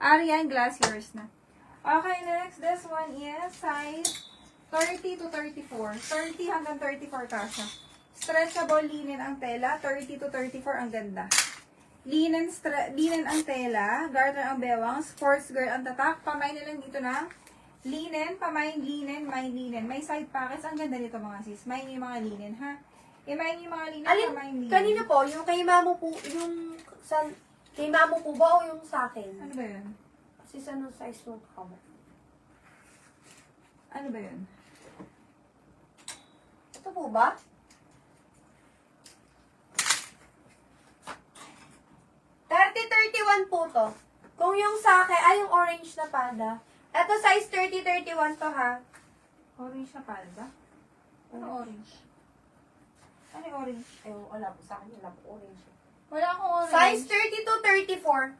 Arian, glass, yours na. Okay, next. This one is size 30 to 34. 30 hanggang 34 kasha. Stretchable linen ang tela. 30 to 34 ang ganda. Linen ang tela. Garter ang bewang. Sports girl ang tatak. Pamay na lang dito na. Linen, pamay, linen, may linen. May side pockets. Ang ganda nito mga sis. May yung mga linen, ha? May yung mga linen, Alin, pamay, linen. kanina po, yung kay mamo po, yung sa, kay mamo po ba o yung sa akin? Ano ba yun? Kasi sa anong size nung kamo? Ano ba yun? Ito po ba? $30-31 po to. Kung yung sa akin, ay yung orange na panda. Ito size 30-31 to ha. Orange na palda? Ano orange? Ano yung orange? Ay, wala po sa akin, wala po orange. Wala akong orange. Size 30-34.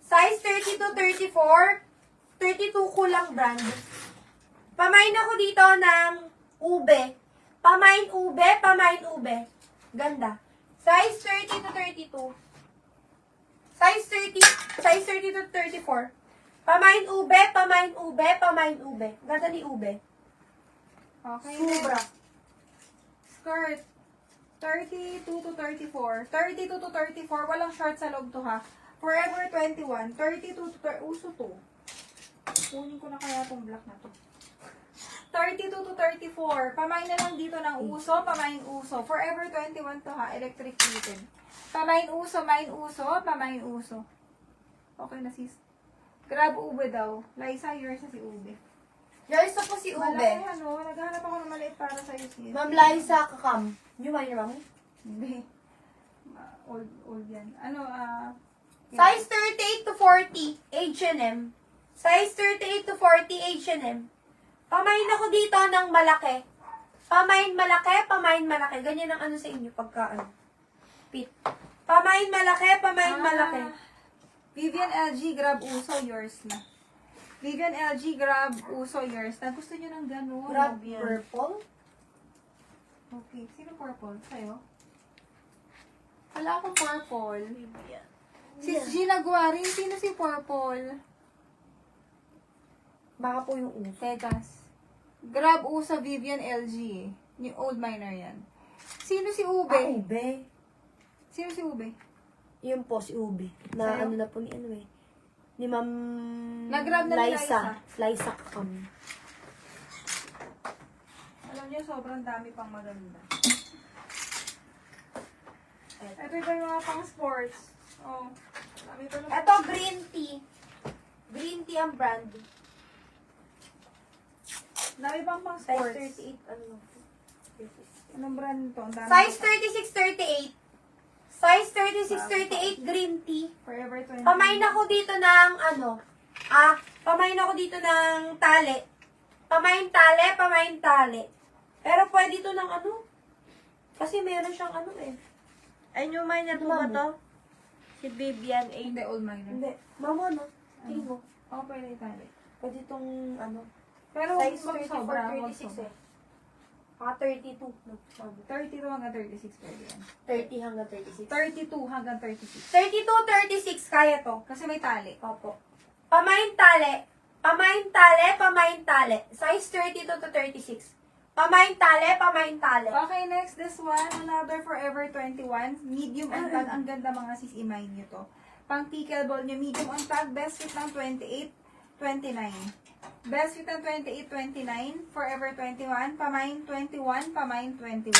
Size 30-34. 32 kulang brand. Pamain ako dito ng ube. Pamain ube, pamain ube. Ganda. Size 30-32. Size 30-34. Pamain ube, pamain ube, pamain ube. Ganda ni ube. Okay. Sobra. Skirt. 32 to 34. 32 to 34. Walang short sa loob to ha. Forever 21. 32 to 30. Uso to. Kunin ko na kaya tong black na to. 32 to 34. Pamain na lang dito ng uso. Pamain uso. Forever 21 to ha. Electric heated. Pamain uso. Main uso. Pamain uso. Okay na sis. Grab ube daw. Liza, yours na si ube. Liza po si ube. Malaki ano. Naghanap ako ng maliit para sa'yo sis. Ma'am Liza Kakam. Yung ba yun, ma'am? Hindi. Old yan. Ano, Size 38 to 40, H&M. Size 38 to 40, H&M. Pamain ako dito ng malaki. Pamain malaki, pamain malaki. Ganyan ang ano sa inyo pagka ano. Pit. Pamain malaki, pamain malaki. Vivian LG, grab uso, yours na. Vivian LG, grab uso, yours na. Gusto nyo ng gano'n? Grab Vivian. purple. Okay. Sino purple? Sa'yo? Wala akong purple. Sis Gina Guarin, sino si purple? Baka po yung uso. Tegas. Grab uso, Vivian LG. Yung old miner yan. Sino si Ube? Ube. Sino si Ube? Yun po si Ube. Na Sa'yo? ano na po ni ano eh. Ni Ma'am Nag-grab na ni Liza. Liza Kakam. Alam niyo, sobrang dami pang maganda. Ito yung mga pang sports. Oh. Dami pa naman. Ito, green tea. Green tea ang brand. Dami pang pang Size sports. 38, ano? Anong brand to? Ang dami Size pa. 36-38. Size 36-38, green tea. Forever 20. Pamain ako dito ng, ano, pamain ako dito ng tali. Pamain tali. Pero pwede to ng ano? Kasi meron siyang ano eh. Ayun yung miner po ba to? Si Vivian A. Hindi, old miner. Hindi. Mama, no? Tingin mo. Oh, pwede itali. Pwede tong, ano, Pero size wag sobra, wag 34-36 sobra. eh. 32. No, mama. 32 hanggang 36 pwede yan. 30 hanggang 36. 32 hanggang 36. 32-36, kaya to. Kasi may tali. Opo. Pamain tali. Size 32 to 36. Pamain tali. Okay, next, this one, another Forever 21. Medium ang tag, ang ganda mga sis, imay nyo to. Pang pickleball nyo, medium ang tag, best fit ng 28, 29. Best fit ng 28, 29, Forever 21, pamain 21, pamain 21.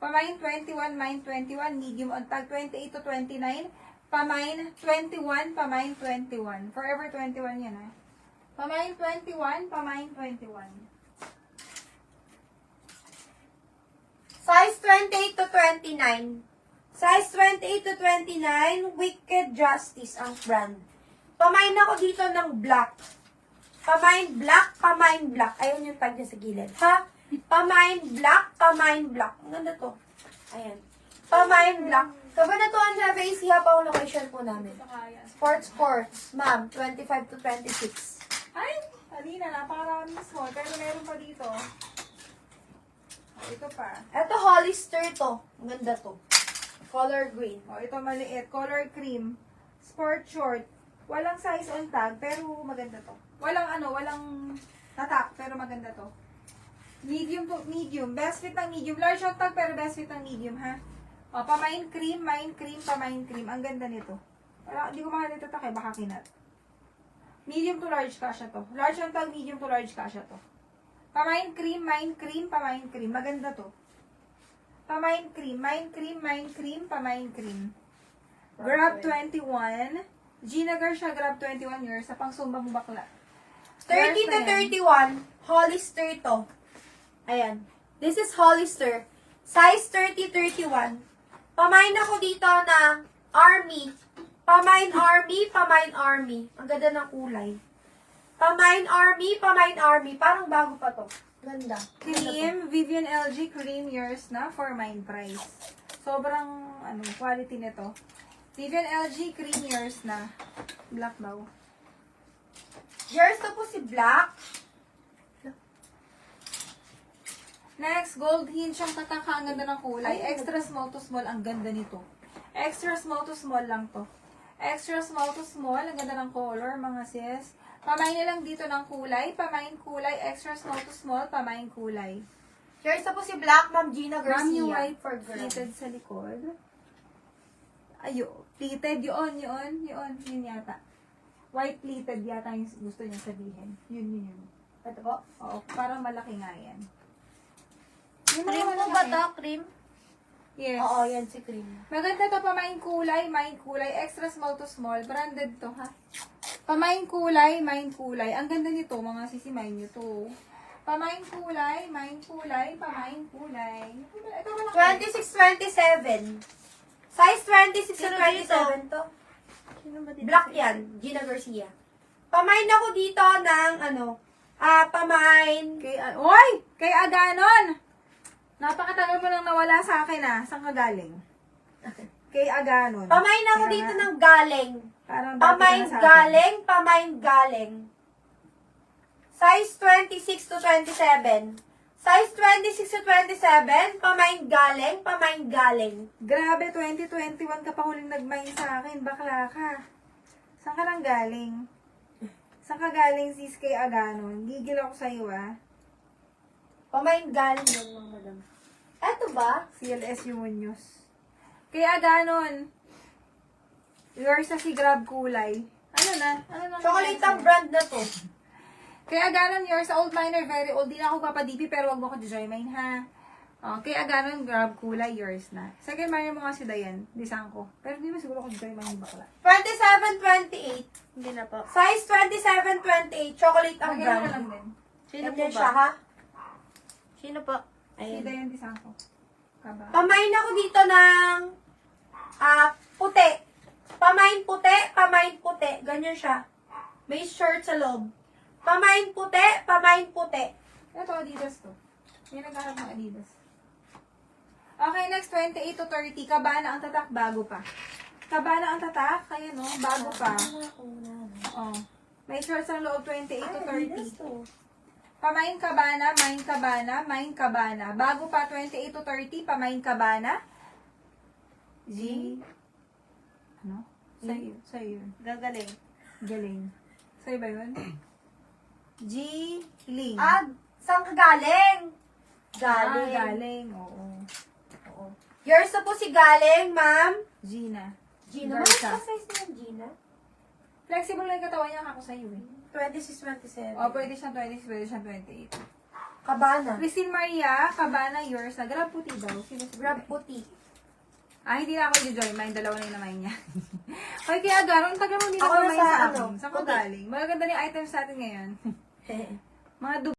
Pamain 21, main 21, medium ang tag, 28 to 29, pamain 21, pamain 21. Forever 21 yan ha. Pamain 21, pamain 21. Size 28 to 29. Size 28 to 29, Wicked Justice ang brand. Pamain ako dito ng black. Pamain black. Ayun yung tag niya sa gilid. Ha? Pamain black. Ang ganda to. Ayan. Pamain black. Kabanatuan na AC ha pa location po namin. Sports. Ma'am, 25 to 26. Ay! Alina, napakaraming small. Pero meron pa dito. Ito pa. Ito Hollister to. Ang ganda to. Color green. Ito maliit. Color cream. Sport short. Walang size on tag, pero maganda to. Walang tatak, pero maganda to. Medium to medium. Best fit ng medium. Large on tag, pero best fit ng medium, ha? O, pamain cream, pamain cream. Ang ganda nito. Wala, hindi ko makakita tatak eh, baka kinat. Medium to large kasha to. Large on tag, medium to large kasha to. Pamain cream, pamain cream. Maganda to. Pamain cream, pamain cream. Grab 21. Ginagar siya, grab 21 years. Sa pang sumba mo bakla. 30 to 31, Hollister to. Ayan. This is Hollister. Size 30-31. Pamain ako dito ng Army. Pamain Army. Ang ganda ng kulay. Pamain Army. Parang bago pa to. Ganda. Cream, Vivian LG cream yours na for mine price. Sobrang quality nito. Vivian LG cream yours na. Black daw. Yours to po si Black. Next, gold hinge ang tataka. Ang ganda ng kulay. Extra small to small. Ang ganda nito. Extra small to small lang to. Extra small to small. Ang ganda ng color, mga sis. Pamain na lang dito ng kulay. Pamain kulay. Extra small to small. Pamain kulay. Yours to po si Black, Ma'am Gina Ma'am, yung Garcia. white For girl. pleated sa likod. Ayo, pleated. Yun yata. White pleated yata yung gusto niya sabihin. Yun. Ito po. Oo, parang malaki nga yan. Yung mga Cream po malaki. ba to? Cream? Yes. Oo, yan si Cream. Maganda to, pamain kulay, extra small to small, branded to ha. Pamain kulay. Ang ganda nito, mga sisimain nyo to. Pamain kulay. Pamain kulay. Ito malaki. 26-27. Size 26 Sino to 27 to. Sino ba dito? Black yan, Gina Garcia. Pamain ako dito ng pamain. Kay Aganon! Napakatagal mo nang nawala sa akin ah. Saan ka galing? Kay Aganon. Pamain ako Kaya dito nga, ng galing. Parang dati ka Pamain na sa akin. galing. Size 26 to 27. Size 26 to 27, pamain galing. Grabe, 2021 ka pa huling nag-mine sa akin. Bakla ka. Saan ka lang galing? Saan ka galing sis kay Aganon? Gigil ako sa'yo ah. Pamain galing yun, mga madam. Eto ba? CLS Muñoz. Kay Aganon. Yours na si Grab kulay. Ano na? Chocolate ang brand na to. Kaya Aganon, yours sa old miner, very old. Di na ako papadipi, pero wag mo ko di-join mine, ha? Kaya Aganon, grab kulay, yours na. Second miner mo nga si Dayan, di ko. Pero di ba siguro ako di-join mine yung bakla. 27-28. Hindi na po. Size 27-28. Chocolate ang Lagyan mo brand. lang din. Sino po Ganyan ba? siya, ha? Sino po? Si Ayun. Dayan, di ko. Kaba. Pamain ako dito ng puti. Pamain puti. Ganyan siya. May shirt sa loob. Pamain puti. Ito, Adidas to. May naghahanap ng Adidas. Okay, next, 28 to 30. Kabana ang tatak, bago pa. Kabana ang tatak, kaya no, bago pa. Oh. May shorts ang loob, 28 to 30. Pamain kabana, main kabana. Bago pa, 28 to 30, pamain kabana. G. Ano? Sa'yo. Gagaling. Galing. Sa'yo ba yun? G. Ling. Saan ka galing? Galing. Oo. Yours na po si Galing, ma'am. Gina. Gina. Garza. Ano size niya, Gina? Flexible lang yung katawan niya ako sa'yo eh. 26-27. Pwede siyang 26, pwede siyang 28. Kabana. Christine Maria, Cabana, yours na. Grab puti daw. Sino si Grab puti. hindi na ako i-join. Mine, dalawa na yung naman niya. Okay, kaya gano'n, taga mo hindi na Ako kumain nasa sa ano, akin. Saan ko puti. galing? Magaganda na yung items natin ngayon. Mga